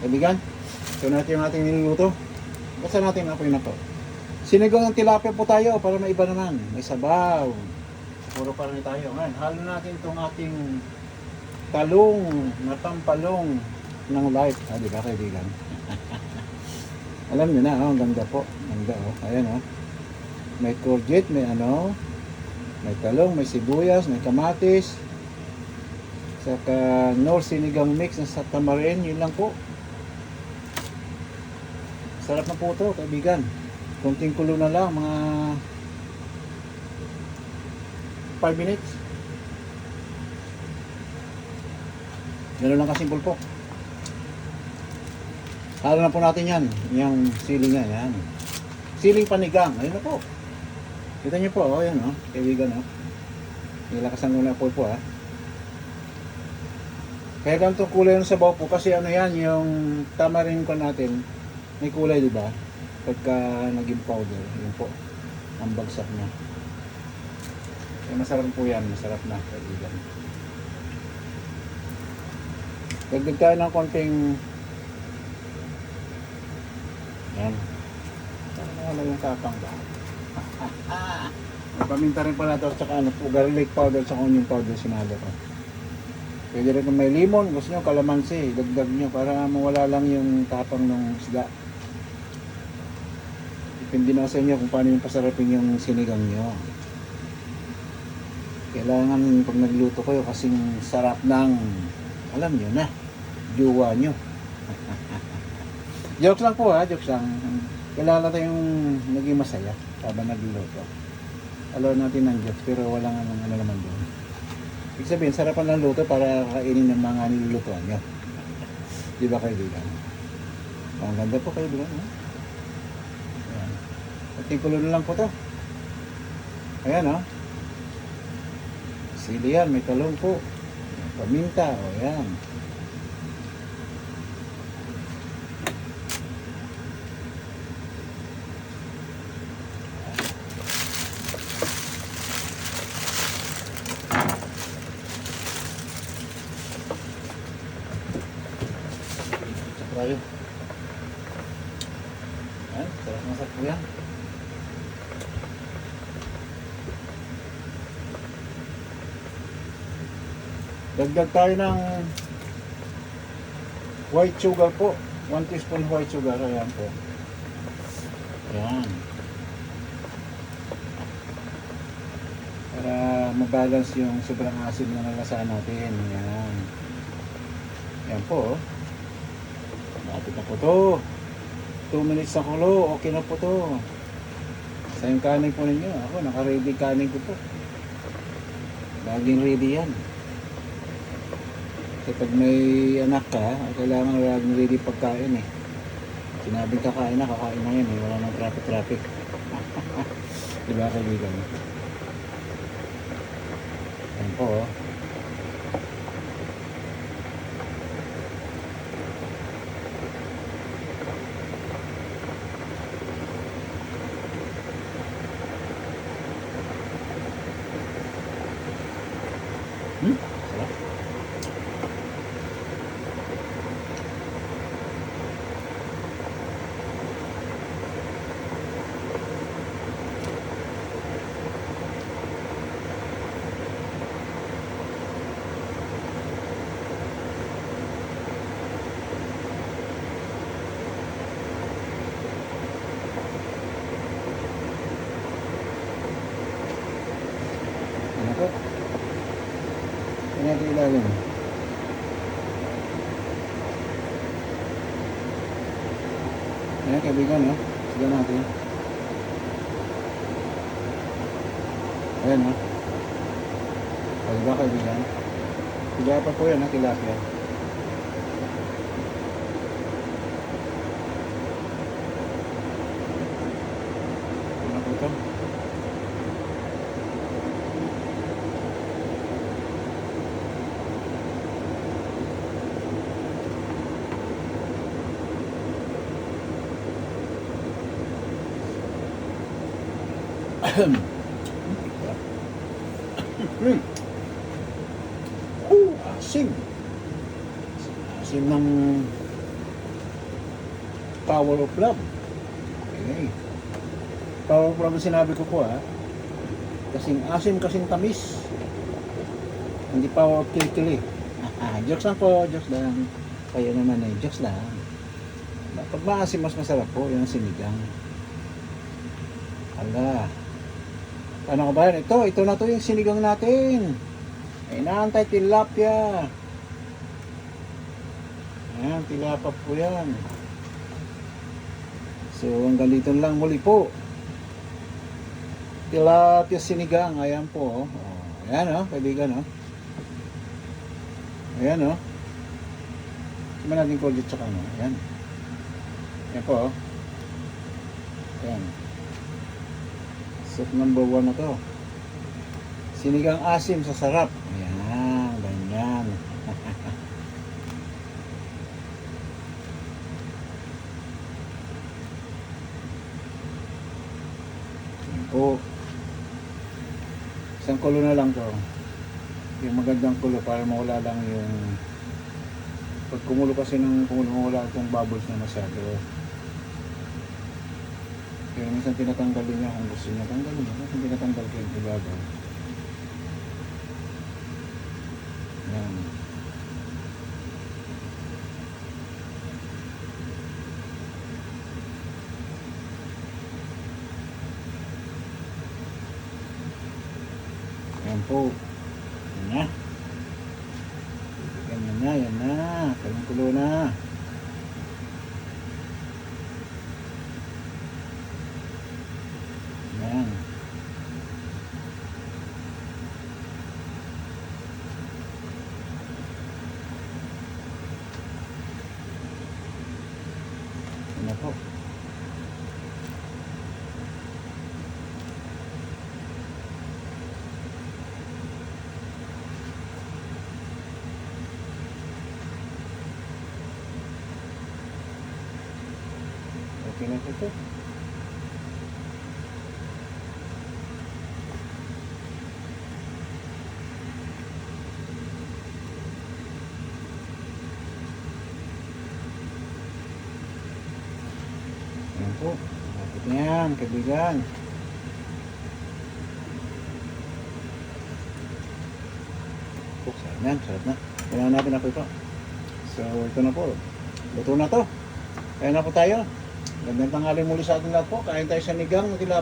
Kaibigan, ito natin yung ating niluluto. Basta natin ang apoy na to. Sinigang ng tilapia po tayo para maiba naman. May sabaw. Puro parang tayo. Ngayon, halo natin itong ating talong na pampalong ng life. Di ba kaibigan? Alam niyo na, ang ganda po. Ganda, Ayan, May courgette, may may talong, may sibuyas, may kamatis. Saka Knorr sinigang mix sa tamarin, yun lang po. Sarap na po ito, kaibigan. Kunting kulo na lang, mga 5 minutes. Gano'n lang kasimple po. Halo na po natin yan. Yung siling nga, yan. Siling panigang, ayun na po. Kita nyo po, yan kaibigan, nilakasan ko na po po, Kaya ganito kulay ng sabaw po kasi yan, yung tamarin ko natin, may kulay, di ba? Pagka naging powder, yun po, ang bagsak niya. Kaya masarap po yan, masarap na, kaibigan. Dagdag tayo ng konting, yan. Ano yung kakang ba? Paminta rin pala ito, tsaka garlic powder, tsaka onion powder, sinalo ko. Pwede rin kung may limon, gusto nyo kalamansi, dagdag nyo para mawala lang yung tapang ng isda. Depende na sa inyo kung paano yung pasarapin yung sinigang nyo. Kailangan pag nagluto kayo kasing sarap ng, alam nyo na, juwa nyo. Jokes lang po jokes lang. Kailangan tayong naging masaya habang nagluluto. Alam natin ng jokes pero walang ano naman doon. Ibig sabihin, sarapan ng luto para kainin ng mga nilulutuan nyo. Di ba kaibigan? Ang ganda po kaibigan. Ayan. Ating kulo na lang po to. Ayan sili yan, may talong po. May paminta, ayan. Tayo. Ayan, sarap na sarap po yan. Dagdag tayo ng white sugar po. 1 teaspoon white sugar. Ayan po. Ayan. Para mabalance yung sobrang asin na nalasa natin. Ayan. Ayan po. Lapit na po to. 2 minutes na kulo. Okay na po to. Sa yung kanin po ninyo. Ako, naka-ready kanin ko po. Laging ready yan. Kasi pag may anak ka, kailangan laging ready pagkain Sinabing kakain na yan Wala nang traffic. Diba kaibigan? Yan po Sarap. Ano po? Natin ilalim. Ayan kaibigan Sige natin. Ayan Diba kaibigan? Diba pa po yan tilapia. Ano po ito? Asim. Asim ng Power of love. Okay. Power of love ang sinabi ko po kasing asim, kasing tamis. Hindi power of kilikili. Jokes lang po, jokes lang. Kayo naman jokes lang. Pag maasim mas masarap po, yan ang sinigang. Ala. Ano ka ba yan? Ito na to yung sinigang natin. Ay naantay tilapia. Ayan, tilapia po yan. So, hanggang dito lang muli po. Tilapia sinigang. Ayan po. Ayan kaibigan Ayan Sima natin kodit sa kanya. Ayan. Ayan po Ayan. Set number 1 na to. Sinigang asim sa sarap. Ayan. Ganyan. O isang kulo na lang to, yung magandang kulo para mawala lang yung pag kumulo kasi ng kumulo mawala itong bubbles na masyado, pero minsan tinatanggal din niya kung gusto niya tanggalin niya, kung tinatanggal ko yung ibabaw. Yan. Yan po. Yan na. Yan na. Kulo na. Yan. Yan na po. Okay na po ito. Ayan po. Lapit na yan, kaibigan. Sarap na, sarap na. Kailangan natin na po ito. So, ito na po. Luto na to. Kaya na po tayo. Gandang tanghali muli sa ating lahat po. Kain tayo sa nigang na tilapia.